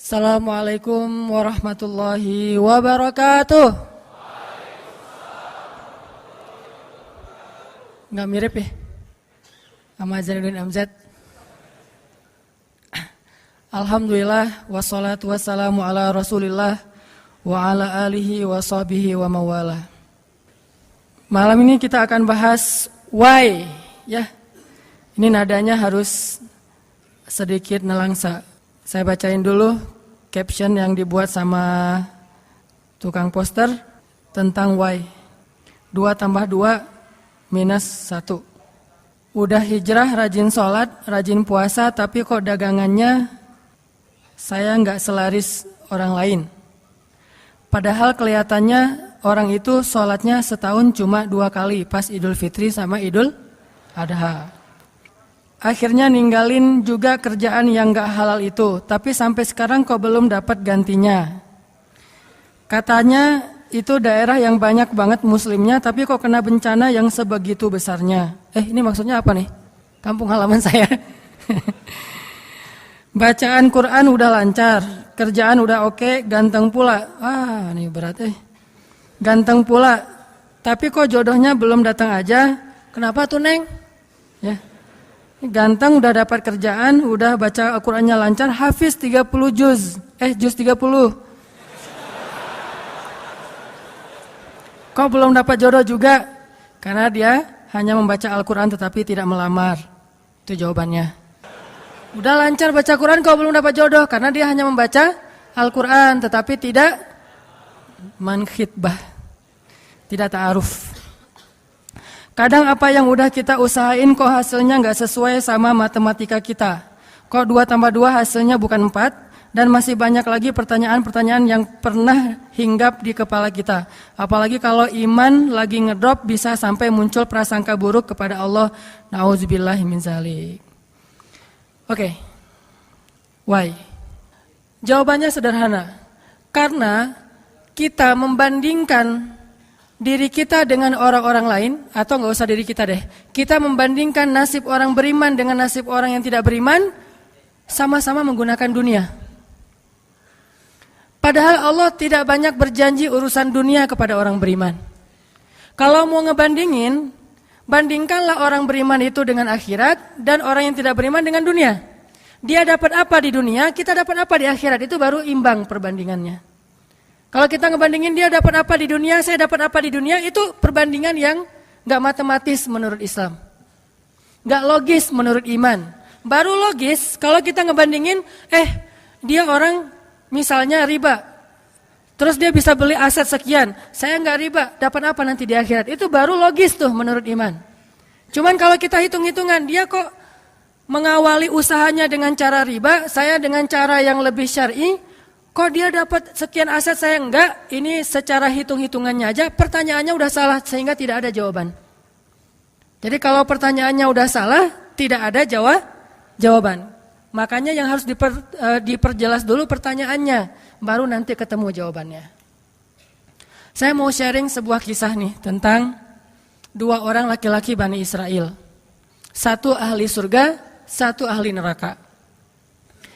Assalamualaikum warahmatullahi wabarakatuh. Nggak mirip ya sama Zainuddin Amzad. Alhamdulillah wassalatu wassalamu ala rasulillah wa ala alihi wa sahbihi wa mawala. Malam ini kita akan bahas why ya. Ini nadanya harus sedikit nelangsa. Saya bacain dulu caption yang dibuat sama tukang poster tentang why. 2 tambah 2 minus 1. Udah hijrah, rajin sholat, rajin puasa, tapi kok dagangannya saya nggak selaris orang lain. Padahal kelihatannya orang itu sholatnya setahun cuma 2 kali, pas Idul Fitri sama Idul Adha. Akhirnya ninggalin juga kerjaan yang gak halal itu, tapi sampai sekarang kok belum dapat gantinya. Katanya itu daerah yang banyak banget muslimnya, tapi kok kena bencana yang sebegitu besarnya. Ini maksudnya apa nih? Kampung halaman saya. Bacaan Quran udah lancar, kerjaan udah oke, ganteng pula. Ini berat Ganteng pula, tapi kok jodohnya belum datang aja. Kenapa tuh Neng? Ya. Ganteng, udah dapat kerjaan, udah baca Al-Qur'annya lancar, hafiz 30 juz. Juz 30. Kok belum dapat jodoh juga? Karena dia hanya membaca Al-Qur'an tetapi tidak melamar. Itu jawabannya. Udah lancar baca Quran, kok belum dapat jodoh? Karena dia hanya membaca Al-Qur'an tetapi tidak mankhitbah. Tidak ta'aruf. Kadang apa yang udah kita usahain kok hasilnya gak sesuai sama matematika kita. Kok 2 tambah 2 hasilnya bukan 4. Dan masih banyak lagi pertanyaan-pertanyaan yang pernah hinggap di kepala kita. Apalagi kalau iman lagi ngedrop bisa sampai muncul prasangka buruk kepada Allah. Na'udzubillahi min dzalik. Oke. Why? Jawabannya sederhana. Karena kita membandingkan diri kita dengan orang-orang lain, atau gak usah diri kita deh, kita membandingkan nasib orang beriman dengan nasib orang yang tidak beriman, sama-sama menggunakan dunia. Padahal Allah tidak banyak berjanji urusan dunia kepada orang beriman. Kalau mau ngebandingin, bandingkanlah orang beriman itu dengan akhirat, dan orang yang tidak beriman dengan dunia. Dia dapat apa di dunia, kita dapat apa di akhirat, itu baru imbang perbandingannya. Kalau kita ngebandingin dia dapat apa di dunia, saya dapat apa di dunia, itu perbandingan yang gak matematis menurut Islam. Gak logis menurut iman. Baru logis kalau kita ngebandingin, dia orang misalnya riba. Terus dia bisa beli aset sekian, saya gak riba, dapat apa nanti di akhirat. Itu baru logis tuh menurut iman. Cuman kalau kita hitung-hitungan, dia kok mengawali usahanya dengan cara riba, saya dengan cara yang lebih syar'i. Kok dia dapat sekian aset saya enggak? Ini secara hitung-hitungannya aja pertanyaannya udah salah sehingga tidak ada jawaban. Jadi kalau pertanyaannya udah salah, tidak ada jawaban. Makanya yang harus diperjelas dulu pertanyaannya, baru nanti ketemu jawabannya. Saya mau sharing sebuah kisah nih tentang 2 orang laki-laki Bani Israel. 1 ahli surga, 1 ahli neraka.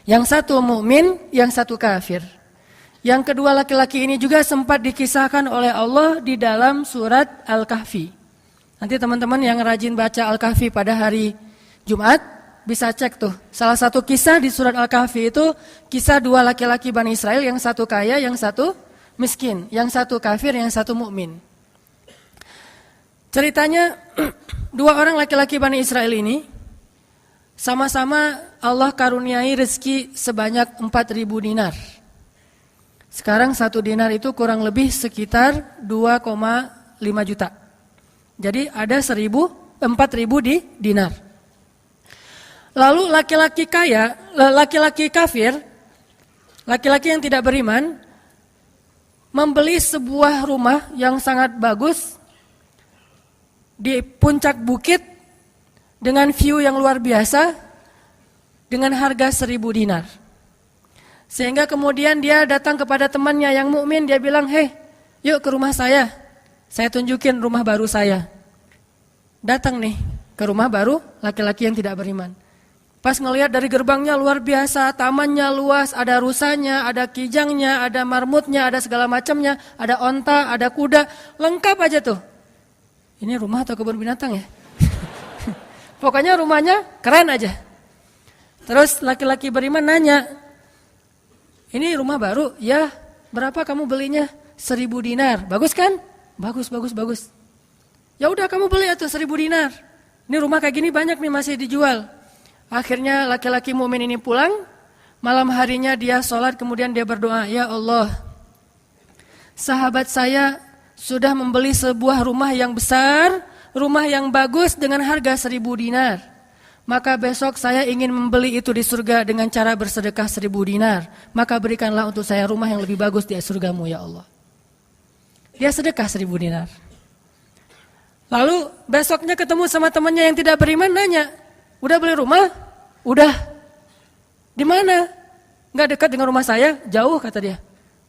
Yang 1 mukmin, yang 1 kafir. Yang kedua laki-laki ini juga sempat dikisahkan oleh Allah di dalam surat Al-Kahfi. Nanti teman-teman yang rajin baca Al-Kahfi pada hari Jumat bisa cek tuh. Salah satu kisah di surat Al-Kahfi itu kisah 2 laki-laki Bani Israel, yang 1 kaya, yang 1 miskin, yang 1 kafir, yang 1 mukmin. Ceritanya 2 orang laki-laki Bani Israel ini sama-sama Allah karuniai rezeki sebanyak 4.000 dinar. Sekarang 1 dinar itu kurang lebih sekitar 2,5 juta. Jadi ada 4.000 dinar. Lalu laki-laki kaya, laki-laki kafir, laki-laki yang tidak beriman, membeli sebuah rumah yang sangat bagus di puncak bukit, dengan view yang luar biasa, dengan harga 1.000 dinar. Sehingga kemudian dia datang kepada temannya yang mukmin, dia bilang, yuk ke rumah saya tunjukin rumah baru saya. Datang nih ke rumah baru laki-laki yang tidak beriman. Pas ngelihat dari gerbangnya luar biasa, tamannya luas, ada rusanya, ada kijangnya, ada marmutnya, ada segala macamnya, ada onta, ada kuda, lengkap aja tuh. Ini rumah atau kebun binatang ya? Pokoknya rumahnya keren aja. Terus laki-laki beriman nanya, ini rumah baru? Ya, berapa kamu belinya? 1.000 dinar. Bagus kan? Bagus. Ya udah kamu beli atau 1.000 dinar. Ini rumah kayak gini banyak nih masih dijual. Akhirnya laki-laki mukmin ini pulang, malam harinya dia sholat, kemudian dia berdoa, ya Allah, sahabat saya sudah membeli sebuah rumah yang besar, rumah yang bagus dengan harga 1.000 dinar. Maka besok saya ingin membeli itu di surga dengan cara bersedekah 1.000 dinar. Maka berikanlah untuk saya rumah yang lebih bagus di surgamu ya Allah. Dia sedekah 1.000 dinar. Lalu besoknya ketemu sama temannya yang tidak beriman, nanya, udah beli rumah? Udah. Di mana? Enggak dekat dengan rumah saya, jauh kata dia.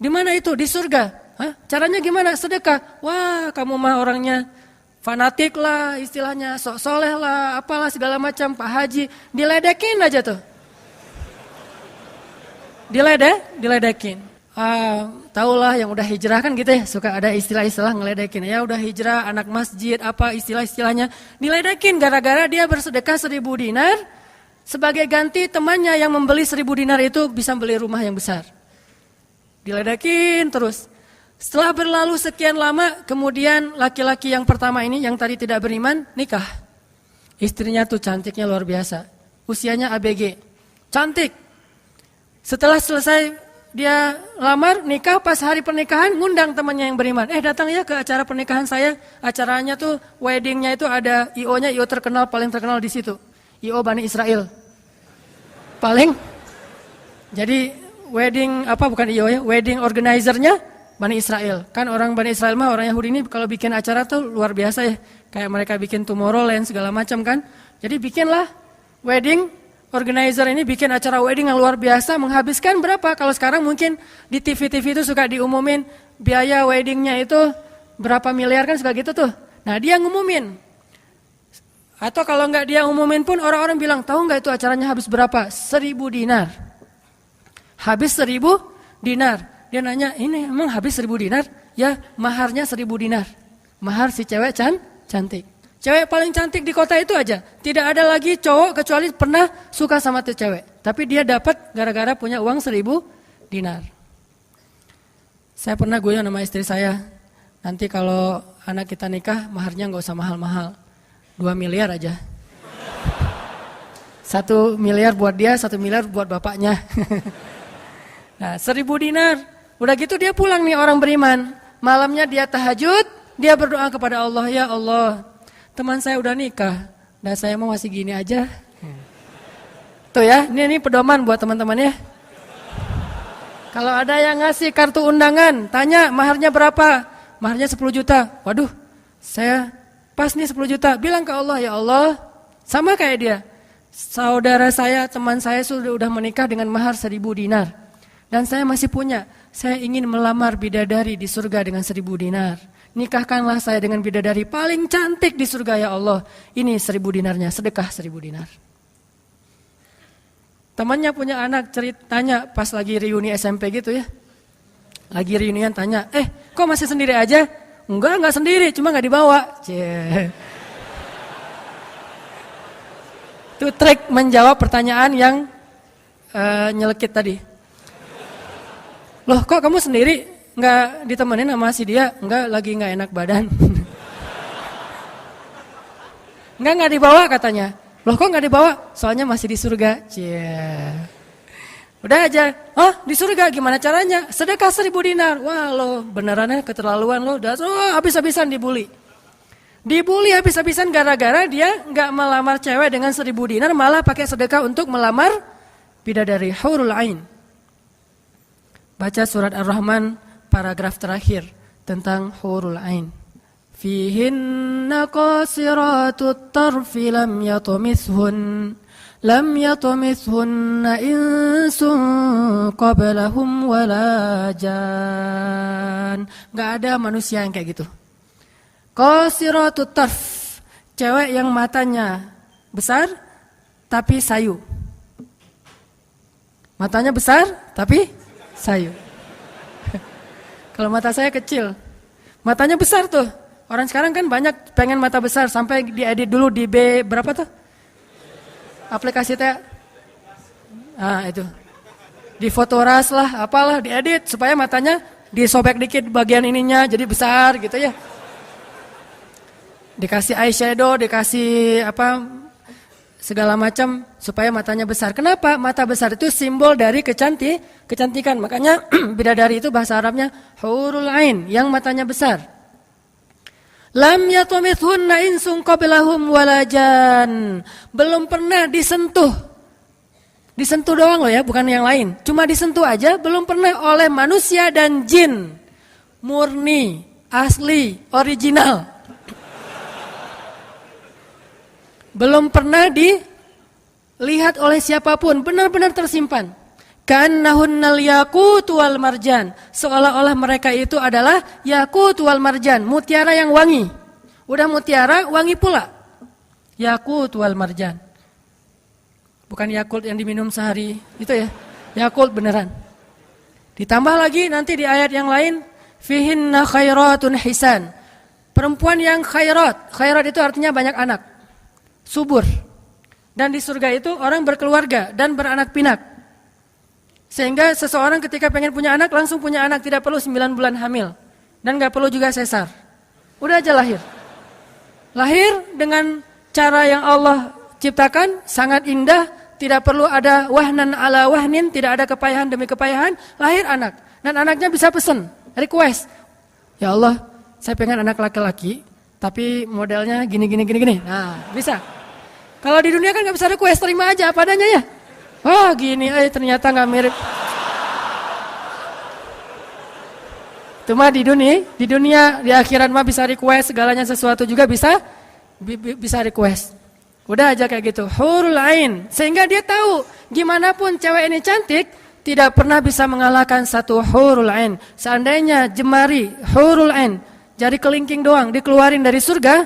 Di mana itu? Di surga. Hah? Caranya gimana? Sedekah. Wah, kamu mah orangnya fanatik lah, istilahnya sok soleh lah, apalah segala macam, Pak Haji. Diledekin aja tuh. Diledekin. Taulah yang udah hijrah kan gitu ya, suka ada istilah-istilah ngeledekin. Ya udah hijrah, anak masjid, apa istilah-istilahnya. Diledekin gara-gara dia bersedekah 1.000 dinar, sebagai ganti temannya yang membeli 1.000 dinar itu bisa beli rumah yang besar. Diledekin terus. Setelah berlalu sekian lama, kemudian laki-laki yang pertama ini, yang tadi tidak beriman, nikah. Istrinya tuh cantiknya luar biasa. Usianya ABG. Cantik. Setelah selesai dia lamar, nikah, pas hari pernikahan ngundang temannya yang beriman. Datang ya ke acara pernikahan saya. Acaranya tuh weddingnya itu ada IO-nya, IO terkenal, paling terkenal di situ. IO Bani Israel. Paling. Jadi wedding bukan IO ya, wedding organizer-nya Bani Israel. Kan orang Bani Israel mah orang Yahudi ini kalau bikin acara tuh luar biasa ya. Kayak mereka bikin Tomorrowland segala macam kan. Jadi bikinlah wedding. Organizer ini bikin acara wedding yang luar biasa, menghabiskan berapa? Kalau sekarang mungkin di TV-TV itu suka diumumin biaya weddingnya itu berapa miliar kan suka gitu tuh. Nah dia ngumumin. Atau kalau nggak dia ngumumin pun orang-orang bilang, tahu nggak itu acaranya habis berapa? 1.000 dinar. Habis 1.000 dinar. Dia nanya, ini emang habis 1.000 dinar? Ya maharnya 1.000 dinar. Mahar si cewek cantik. Cewek paling cantik di kota itu aja. Tidak ada lagi cowok kecuali pernah suka sama tuh cewek. Tapi dia dapat gara-gara punya uang 1.000 dinar. Saya pernah guyon sama istri saya. Nanti kalau anak kita nikah, maharnya gak usah mahal-mahal. 2 miliar aja. 1 miliar buat dia, 1 miliar buat bapaknya. Nah 1.000 dinar. Udah gitu dia pulang nih orang beriman. Malamnya dia tahajud, dia berdoa kepada Allah. Ya Allah, teman saya udah nikah, dan saya mau masih gini aja. Tuh ya, ini pedoman buat teman-teman ya. Kalau ada yang ngasih kartu undangan, tanya maharnya berapa? Maharnya 10 juta. Waduh, saya pas nih 10 juta. Bilang ke Allah, ya Allah, sama kayak dia. Saudara saya, teman saya sudah menikah dengan mahar 1.000 dinar. Dan saya masih punya. Saya ingin melamar bidadari di surga dengan 1.000 dinar. Nikahkanlah saya dengan bidadari paling cantik di surga ya Allah. Ini 1.000 dinarnya, sedekah 1.000 dinar. Temannya punya anak, tanya pas lagi reuni SMP gitu ya. Lagi reunian tanya, kok masih sendiri aja? Enggak sendiri, cuma gak dibawa. Itu trik menjawab pertanyaan yang nyelekit tadi. Loh kok kamu sendiri? Enggak ditemenin sama si dia, lagi enggak enak badan. Enggak dibawa katanya. Loh kok enggak dibawa? Soalnya masih di surga. Udah aja. Di surga gimana caranya? Sedekah 1.000 dinar. Wah lo benerannya keterlaluan lo. Habis-habisan dibully. Dibully habis-habisan gara-gara dia enggak melamar cewek dengan 1.000 dinar, malah pakai sedekah untuk melamar bidadari Hurul Ain. Baca surat Ar-Rahman paragraf terakhir tentang Hurul Ain. Fihinna qasiratut tarfi lam yatumithunna insun qablahum wala jan. Gak ada manusia yang kayak gitu. Qasiratut tarf, cewek yang matanya besar tapi sayu. Matanya besar tapi sayu. Kalau mata saya kecil. Matanya besar tuh. Orang sekarang kan banyak pengen mata besar sampai diedit dulu di berapa tuh? Aplikasi teh. Itu. Di Fotoras lah, apalah diedit supaya matanya disobek dikit bagian ininya jadi besar gitu ya. Dikasih eyeshadow, dikasih segala macam supaya matanya besar. Kenapa? Mata besar itu simbol dari kecantikan. Makanya bidadari itu bahasa Arabnya hurul ain, yang matanya besar. Lam yatumithunna insun qablahum walajan. Belum pernah disentuh. Disentuh doang loh ya, bukan yang lain. Cuma disentuh aja, belum pernah oleh manusia dan jin. Murni, asli, original. Belum pernah dilihat oleh siapapun, benar-benar tersimpan. Kannahunnal yaqut wal marjan. Seolah-olah mereka itu adalah yaqut wal marjan, mutiara yang wangi. Udah mutiara, wangi pula. Yaqut wal marjan. Bukan Yakult yang diminum sehari, itu ya. Yakult beneran. Ditambah lagi nanti di ayat yang lain, fihinna khairatun hisan. Perempuan yang khairat. Khairat itu artinya banyak anak. Subur. Dan di surga itu orang berkeluarga dan beranak pinak. Sehingga seseorang ketika pengen punya anak langsung punya anak, tidak perlu 9 bulan hamil. Dan gak perlu juga sesar. Udah aja lahir. Lahir dengan cara yang Allah ciptakan, sangat indah, tidak perlu ada wahnan ala wahnin, tidak ada kepayahan demi kepayahan, lahir anak. Dan anaknya bisa pesen, request. Ya Allah, saya pengen anak laki-laki, tapi modelnya gini. Nah, bisa. Kalau di dunia kan gak bisa request, terima aja apa adanya ya. Oh gini, ternyata gak mirip. Cuma di dunia, di akhirat mah bisa request, segalanya sesuatu juga bisa request. Udah aja kayak gitu, hurul ain. Sehingga dia tahu, gimana pun cewek ini cantik, tidak pernah bisa mengalahkan satu hurul ain. Seandainya jemari, hurul ain, jari kelingking doang dikeluarin dari surga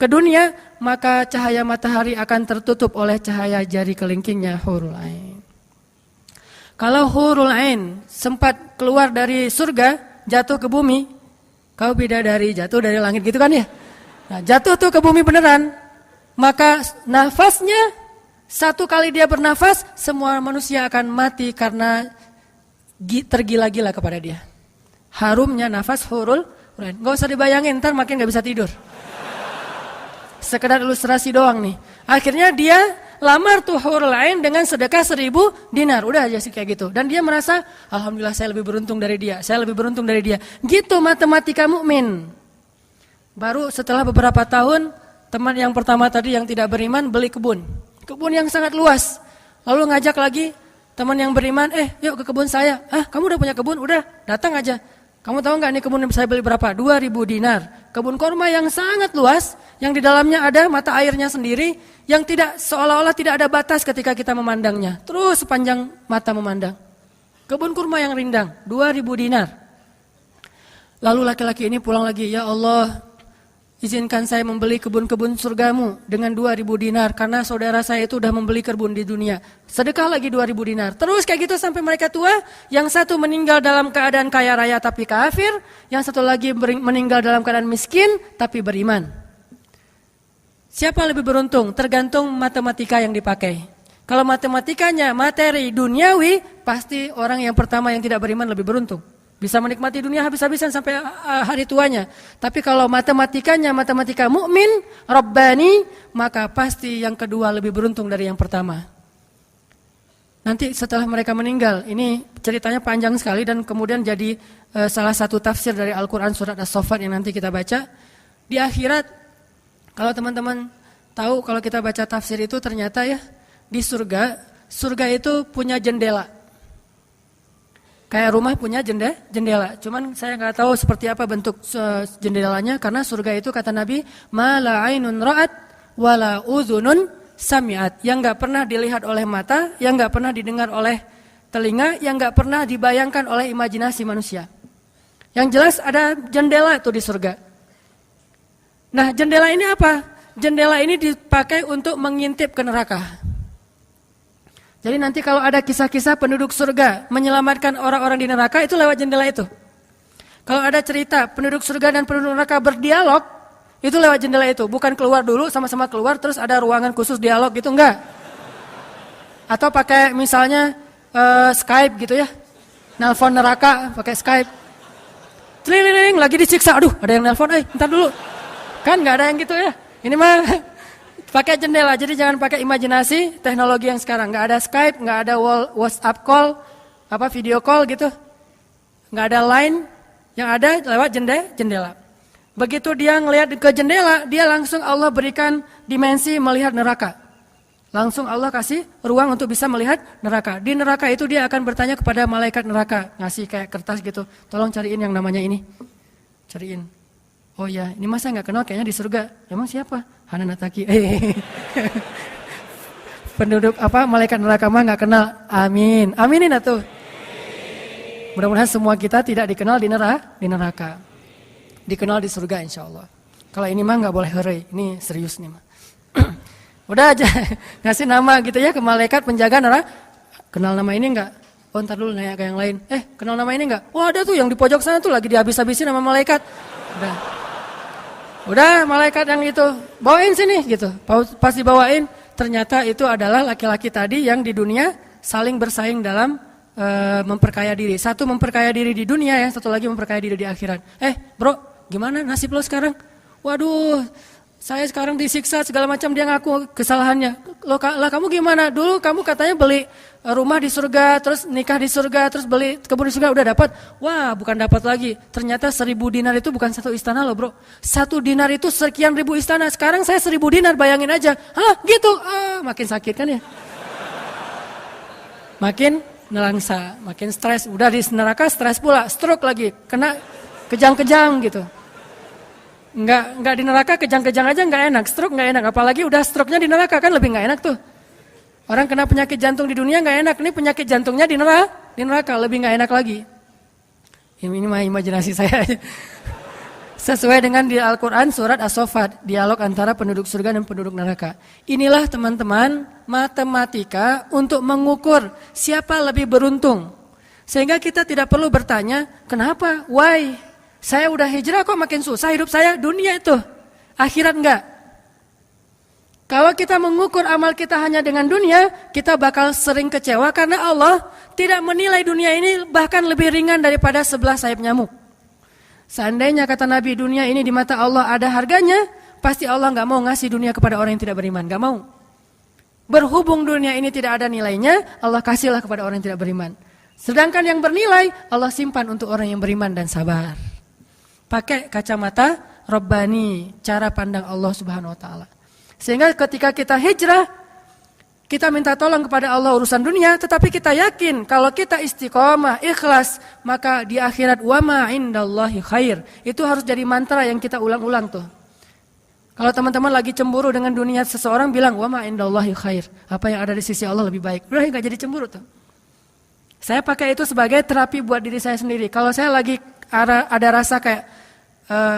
ke dunia, maka cahaya matahari akan tertutup oleh cahaya jari kelingkingnya hurul ain. Kalau hurul ain sempat keluar dari surga, jatuh ke bumi, kau bidadari jatuh dari langit gitu kan ya. Nah, jatuh tuh ke bumi beneran, maka nafasnya, satu kali dia bernafas, semua manusia akan mati karena tergila-gila kepada dia. Harumnya nafas hurul ain. Gak usah dibayangin, ntar makin gak bisa tidur. Sekedar ilustrasi doang nih. Akhirnya dia lamar tuh hurul ain dengan sedekah 1000 dinar. Udah aja sih kayak gitu. Dan dia merasa, alhamdulillah saya lebih beruntung dari dia. Saya lebih beruntung dari dia. Gitu matematika mukmin. Baru setelah beberapa tahun, teman yang pertama tadi yang tidak beriman beli kebun. Kebun yang sangat luas. Lalu ngajak lagi teman yang beriman, yuk ke kebun saya. Kamu udah punya kebun? Udah, datang aja. Kamu tahu nggak nih kebun yang saya beli berapa? 2.000 dinar. Kebun korma yang sangat luas, yang di dalamnya ada mata airnya sendiri, yang tidak seolah-olah tidak ada batas ketika kita memandangnya. Terus sepanjang mata memandang. Kebun kurma yang rindang, 2.000 dinar. Lalu laki-laki ini pulang lagi, ya Allah, izinkan saya membeli kebun-kebun surgamu dengan 2.000 dinar, karena saudara saya itu sudah membeli kebun di dunia. Sedekah lagi 2.000 dinar. Terus kayak gitu sampai mereka tua, yang satu meninggal dalam keadaan kaya raya tapi kafir, yang satu lagi meninggal dalam keadaan miskin tapi beriman. Siapa lebih beruntung? Tergantung matematika yang dipakai. Kalau matematikanya materi duniawi, pasti orang yang pertama yang tidak beriman lebih beruntung. Bisa menikmati dunia habis-habisan sampai hari tuanya. Tapi kalau matematikanya matematika mukmin, Rabbani, maka pasti yang kedua lebih beruntung dari yang pertama. Nanti setelah mereka meninggal, ini ceritanya panjang sekali dan kemudian jadi salah satu tafsir dari Al-Quran surat As-Saffat yang nanti kita baca. Di akhirat, kalau teman-teman tahu kalau kita baca tafsir itu ternyata ya, di surga itu punya jendela. Kayak rumah punya jendela. Cuman saya nggak tahu seperti apa bentuk jendelanya, karena surga itu kata Nabi, ma la ainun ra'at wa la udhunun sami'at. Yang nggak pernah dilihat oleh mata, yang nggak pernah didengar oleh telinga, yang nggak pernah dibayangkan oleh imajinasi manusia. Yang jelas ada jendela itu di surga. Nah, jendela ini apa? Jendela ini dipakai untuk mengintip ke neraka. Jadi nanti kalau ada kisah-kisah penduduk surga menyelamatkan orang-orang di neraka itu lewat jendela itu. Kalau ada cerita penduduk surga dan penduduk neraka berdialog, itu lewat jendela itu. Bukan keluar dulu, sama-sama keluar terus ada ruangan khusus dialog gitu, enggak. Atau pakai misalnya Skype gitu ya. Nelpon neraka pakai Skype. Tling, lagi disiksa. Aduh, ada yang nelpon, bentar dulu. Kan enggak ada yang gitu ya. Ini mah pakai jendela. Jadi jangan pakai imajinasi teknologi yang sekarang. Enggak ada Skype, enggak ada WhatsApp call, video call gitu. Enggak ada line, yang ada lewat jendela. Begitu dia ngelihat ke jendela, dia langsung Allah berikan dimensi melihat neraka. Langsung Allah kasih ruang untuk bisa melihat neraka. Di neraka itu dia akan bertanya kepada malaikat neraka. Ngasih kayak kertas gitu. Tolong cariin yang namanya ini. Cariin. Oh ya, ini masa gak kenal kayaknya di surga. Emang siapa? Hanan Ataki. Penduduk malaikat neraka mah gak kenal. Amin. Aminin atuh. Mudah-mudahan semua kita tidak dikenal di neraka. Dikenal di surga insya Allah. Kalau ini mah gak boleh heureuy. Ini serius nih mah. Udah aja ngasih nama gitu ya ke malaikat penjaga neraka. Kenal nama ini enggak? Oh ntar dulu nanya ke yang lain. Kenal nama ini enggak? Oh ada tuh yang di pojok sana tuh lagi dihabis-habisin sama malaikat. Udah malaikat yang itu bawain sini gitu. Pas dibawain ternyata itu adalah laki-laki tadi yang di dunia saling bersaing dalam memperkaya diri. Satu memperkaya diri di dunia, yang satu lagi memperkaya diri di akhirat. Bro, gimana nasib lo sekarang? Waduh, saya sekarang disiksa segala macam, dia ngaku kesalahannya. Lah kamu gimana? Dulu kamu katanya beli rumah di surga, terus nikah di surga, terus beli kebun di surga, udah dapat. Wah, bukan dapat lagi. Ternyata 1.000 dinar itu bukan satu istana loh, bro. 1 dinar itu sekian ribu istana. Sekarang saya 1.000 dinar, bayangin aja. Hah, gitu. Makin sakit kan ya? Makin nelangsa, makin stres. Udah di neraka stres pula, stroke lagi, kena kejang-kejang gitu. Enggak di neraka kejang-kejang aja enggak enak, stroke enggak enak, apalagi udah stroke-nya di neraka kan lebih enggak enak tuh. Orang kena penyakit jantung di dunia enggak enak, ini penyakit jantungnya di neraka lebih enggak enak lagi. Ini mah imajinasi saya. Sesuai dengan di Al-Qur'an surat As-Saffat, dialog antara penduduk surga dan penduduk neraka. Inilah teman-teman matematika untuk mengukur siapa lebih beruntung. Sehingga kita tidak perlu bertanya, kenapa? Why? Saya udah hijrah kok makin susah hidup saya, dunia itu. Akhirat enggak. Kalau kita mengukur amal kita hanya dengan dunia, kita bakal sering kecewa karena Allah tidak menilai dunia ini bahkan lebih ringan daripada 11 sayap nyamuk. Seandainya kata Nabi dunia ini di mata Allah ada harganya, pasti Allah enggak mau ngasih dunia kepada orang yang tidak beriman, enggak mau. Berhubung dunia ini tidak ada nilainya, Allah kasihlah kepada orang yang tidak beriman. Sedangkan yang bernilai, Allah simpan untuk orang yang beriman dan sabar. Pakai kacamata Rabbani, cara pandang Allah Subhanahu wa taala. Sehingga ketika kita hijrah, kita minta tolong kepada Allah urusan dunia, tetapi kita yakin kalau kita istiqomah, ikhlas, maka di akhirat wa ma indallahi khair. Itu harus jadi mantra yang kita ulang-ulang tuh. Kalau teman-teman lagi cemburu dengan dunia seseorang, bilang wa ma indallahi khair. Apa yang ada di sisi Allah lebih baik. Udah enggak jadi cemburu tuh. Saya pakai itu sebagai terapi buat diri saya sendiri. Kalau saya lagi ada rasa kayak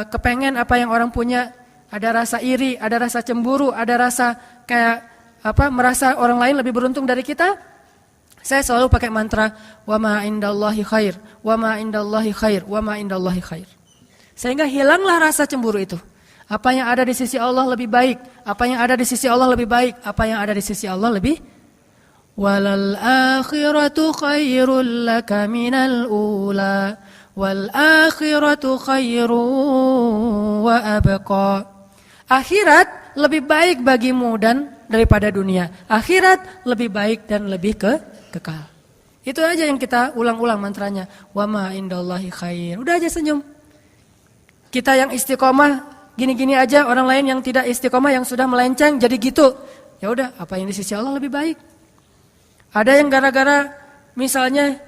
kepengen apa yang orang punya, ada rasa iri, ada rasa cemburu, ada rasa kayak merasa orang lain lebih beruntung dari kita, saya selalu pakai mantra wa ma indallahi khair, wa ma indallahi khair, wa ma indallahi khair. Sehingga hilanglah rasa cemburu itu. Apa yang ada di sisi Allah lebih baik, apa yang ada di sisi Allah lebih baik, apa yang ada di sisi Allah lebih walal akhiratu khairul laka minal ula. Wal akhiratu khairu wa abqa. Akhirat lebih baik bagimu dan daripada dunia. Akhirat lebih baik dan lebih kekal. Itu aja yang kita ulang-ulang mantranya. Wa ma indallahi khair. Udah aja senyum. Kita yang istiqomah gini-gini aja, orang lain yang tidak istiqomah yang sudah melenceng jadi gitu. Ya udah, apa yang di sisi Allah lebih baik. Ada yang gara-gara misalnya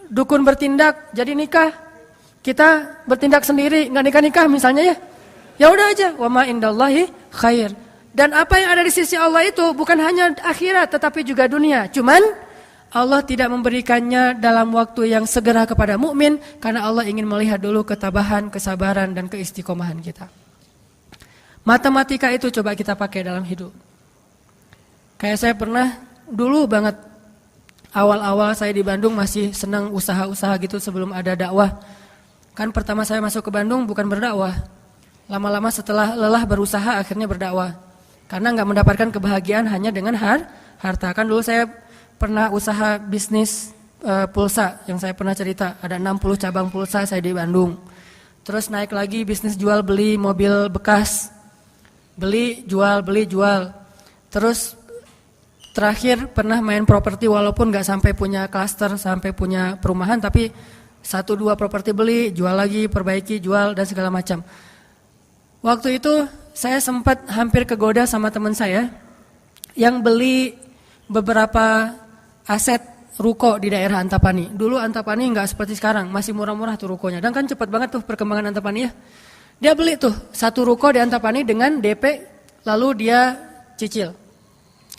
dukun bertindak jadi nikah, kita bertindak sendiri nggak nikah misalnya ya, ya udah aja wa ma indallahi khair. Dan apa yang ada di sisi Allah itu bukan hanya akhirat tetapi juga dunia. Cuman Allah tidak memberikannya dalam waktu yang segera kepada mukmin karena Allah ingin melihat dulu ketabahan, kesabaran dan keistiqomahan kita. Matematika itu coba kita pakai dalam hidup. Kayak saya pernah dulu banget. Awal-awal saya di Bandung masih senang usaha-usaha gitu sebelum ada dakwah. Kan pertama saya masuk ke Bandung bukan berdakwah. Lama-lama setelah lelah berusaha akhirnya berdakwah. Karena nggak mendapatkan kebahagiaan hanya dengan harta. Kan dulu saya pernah usaha bisnis pulsa yang saya pernah cerita. Ada 60 cabang pulsa saya di Bandung. Terus naik lagi bisnis jual beli mobil bekas. Beli, jual. Terus terakhir pernah main properti walaupun gak sampai punya klaster, sampai punya perumahan. Tapi 1-2 properti beli, jual lagi, perbaiki, jual dan segala macam. Waktu itu saya sempat hampir kegoda sama teman saya yang beli beberapa aset ruko di daerah Antapani. Dulu Antapani nggak seperti sekarang, masih murah-murah tuh rukonya. Dan kan cepat banget tuh perkembangan Antapani ya. Dia beli tuh 1 ruko di Antapani dengan DP, lalu dia cicil.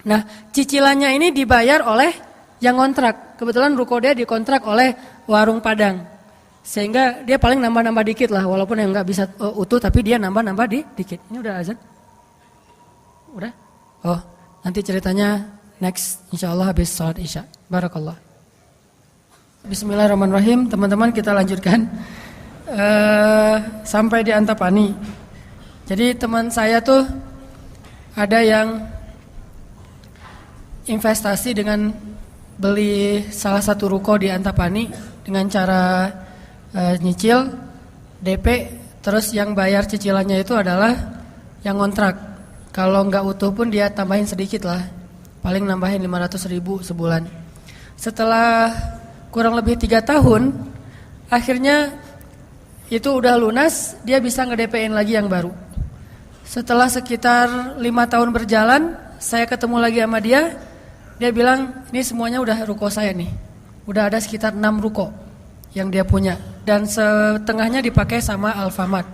Nah, cicilannya ini dibayar oleh yang kontrak. Kebetulan ruko dia dikontrak oleh warung Padang. Sehingga dia paling nambah-nambah dikit lah, walaupun yang nggak bisa utuh, tapi dia nambah-nambah dikit. Ini udah azan? Udah? Oh, nanti ceritanya next, insyaallah habis sholat isya. Barakallah. Bismillahirrahmanirrahim. Teman-teman kita lanjutkan sampai di Antapani. Jadi teman saya tuh ada yang investasi dengan beli salah satu ruko di Antapani dengan cara nyicil DP, terus yang bayar cicilannya itu adalah yang kontrak. Kalau nggak utuh pun dia tambahin sedikit lah, paling nambahin 500.000 sebulan. Setelah kurang lebih 3 tahun, akhirnya itu udah lunas, dia bisa nge-DP-in lagi yang baru. Setelah sekitar 5 tahun berjalan, saya ketemu lagi sama dia. Dia bilang, ini semuanya udah ruko saya nih. Udah ada sekitar 6 ruko yang dia punya. Dan setengahnya dipakai sama Alfamart.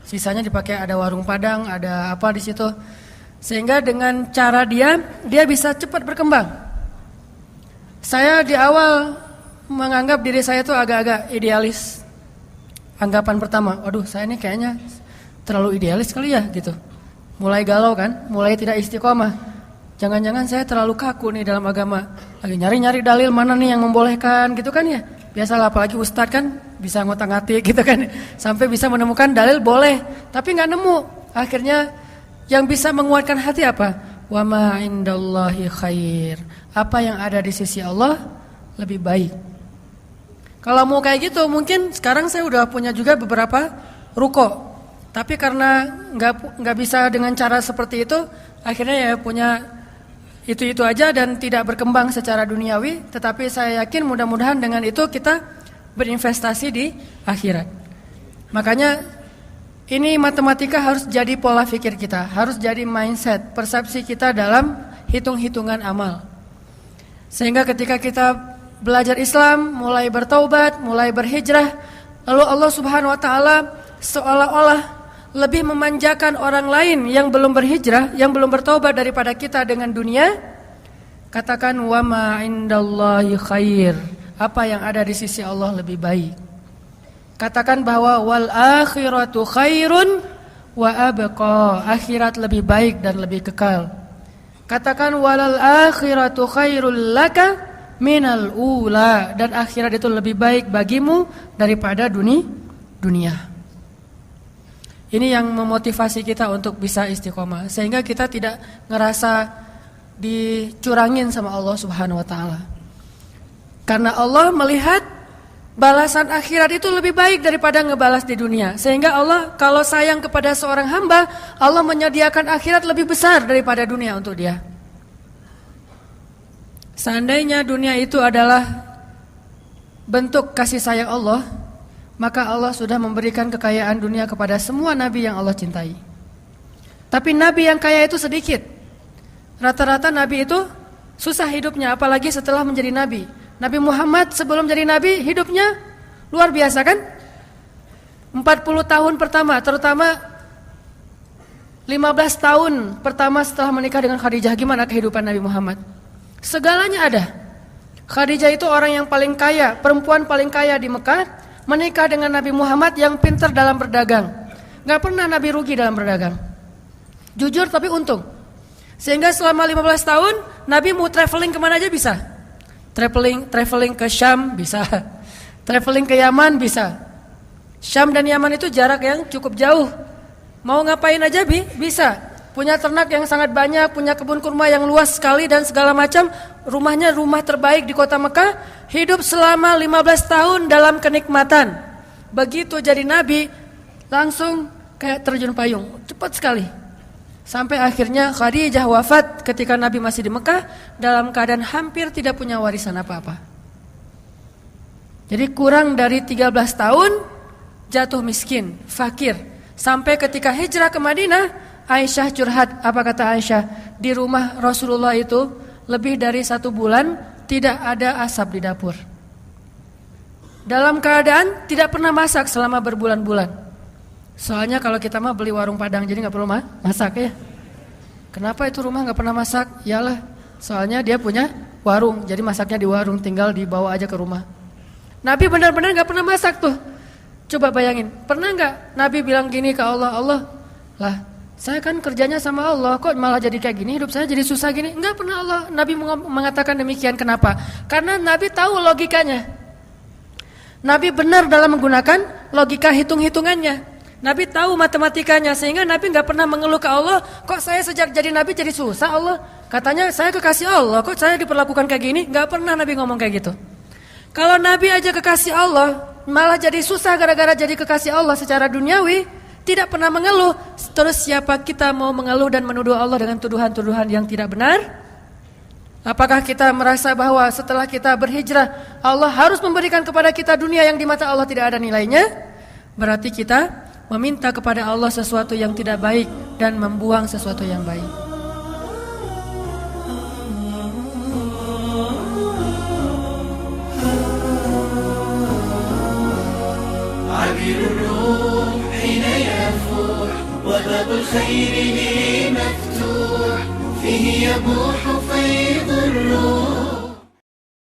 Sisanya dipakai ada warung Padang, ada apa di situ. Sehingga dengan cara dia bisa cepat berkembang. Saya di awal menganggap diri saya itu agak-agak idealis. Anggapan pertama, waduh saya ini kayaknya terlalu idealis kali ya gitu. Mulai galau kan, mulai tidak istiqomah. Jangan-jangan saya terlalu kaku nih dalam agama. Lagi nyari-nyari dalil mana nih yang membolehkan gitu kan ya. Biasalah apalagi ustadz kan bisa ngotak-ngatik gitu kan. Sampai bisa menemukan dalil boleh, tapi gak nemu. Akhirnya yang bisa menguatkan hati apa? Wa ma indallahi khair. Apa yang ada di sisi Allah lebih baik. Kalau mau kayak gitu mungkin sekarang saya udah punya juga beberapa ruko. Tapi karena nggak bisa dengan cara seperti itu, akhirnya ya punya itu aja dan tidak berkembang secara duniawi. Tetapi saya yakin mudah-mudahan dengan itu kita berinvestasi di akhirat. Makanya ini matematika harus jadi pola pikir kita, harus jadi mindset, persepsi kita dalam hitung-hitungan amal. Sehingga ketika kita belajar Islam, mulai bertaubat, mulai berhijrah, lalu Allah Subhanahu wa taala seolah-olah lebih memanjakan orang lain yang belum berhijrah, yang belum bertaubat daripada kita dengan dunia. Katakan wa ma indallahi khair. Apa yang ada di sisi Allah lebih baik. Katakan bahwa wal akhiratu khairun wa abqa. Akhirat lebih baik dan lebih kekal. Katakan walal akhiratu khairul laka minal ula, dan akhirat itu lebih baik bagimu daripada dunia. Ini yang memotivasi kita untuk bisa istiqomah, sehingga kita tidak ngerasa dicurangin sama Allah Subhanahu wa taala. Karena Allah melihat balasan akhirat itu lebih baik daripada ngebalas di dunia. Sehingga Allah kalau sayang kepada seorang hamba, Allah menyediakan akhirat lebih besar daripada dunia untuk dia. Seandainya dunia itu adalah bentuk kasih sayang Allah, maka Allah sudah memberikan kekayaan dunia kepada semua nabi yang Allah cintai. Tapi nabi yang kaya itu sedikit. Rata-rata nabi itu susah hidupnya, apalagi setelah menjadi nabi. Nabi Muhammad sebelum jadi nabi hidupnya luar biasa kan? 40 tahun pertama, terutama 15 tahun pertama setelah menikah dengan Khadijah, gimana kehidupan Nabi Muhammad? Segalanya ada. Khadijah itu orang yang paling kaya, perempuan paling kaya di Mekah, menikah dengan Nabi Muhammad yang pintar dalam berdagang. Gak pernah Nabi rugi dalam berdagang. Jujur tapi untung. Sehingga selama 15 tahun Nabi mau traveling kemana aja bisa. Traveling ke Syam bisa. Traveling ke Yaman bisa. Syam dan Yaman itu jarak yang cukup jauh. Mau ngapain aja bisa. Punya ternak yang sangat banyak, punya kebun kurma yang luas sekali dan segala macam. Rumahnya rumah terbaik di kota Mekah. Hidup selama 15 tahun dalam kenikmatan. Begitu jadi Nabi, langsung kayak terjun payung. Cepat sekali. Sampai akhirnya Khadijah wafat ketika Nabi masih di Mekah dalam keadaan hampir tidak punya warisan apa-apa. Jadi kurang dari 13 tahun jatuh miskin, fakir. Sampai ketika hijrah ke Madinah, Aisyah curhat. Apa kata Aisyah? Di rumah Rasulullah itu lebih dari 1 bulan tidak ada asap di dapur. Dalam keadaan tidak pernah masak selama berbulan-bulan. Soalnya kalau kita mah beli warung Padang jadi gak perlu masak ya. Kenapa itu rumah gak pernah masak? Yalah, soalnya dia punya warung, jadi masaknya di warung, tinggal dibawa aja ke rumah. Nabi benar-benar gak pernah masak tuh. Coba bayangin, pernah gak Nabi bilang gini ke Allah, Allah, lah saya kan kerjanya sama Allah, kok malah jadi kayak gini, hidup saya jadi susah gini. Enggak pernah Allah Nabi mengatakan demikian. Kenapa? Karena Nabi tahu logikanya. Nabi benar dalam menggunakan logika hitung-hitungannya. Nabi tahu matematikanya, sehingga Nabi gak pernah mengeluh ke Allah, kok saya sejak jadi Nabi jadi susah Allah. Katanya saya kekasih Allah, kok saya diperlakukan kayak gini. Gak pernah Nabi ngomong kayak gitu. Kalau Nabi aja kekasih Allah, malah jadi susah gara-gara jadi kekasih Allah secara duniawi, tidak pernah mengeluh. Terus siapa kita mau mengeluh dan menuduh Allah dengan tuduhan-tuduhan yang tidak benar? Apakah kita merasa bahwa setelah kita berhijrah Allah harus memberikan kepada kita dunia yang di mata Allah tidak ada nilainya? Berarti kita meminta kepada Allah sesuatu yang tidak baik dan membuang sesuatu yang baik. وباب الخير لي مفتوح فيه يبوح فيض الروح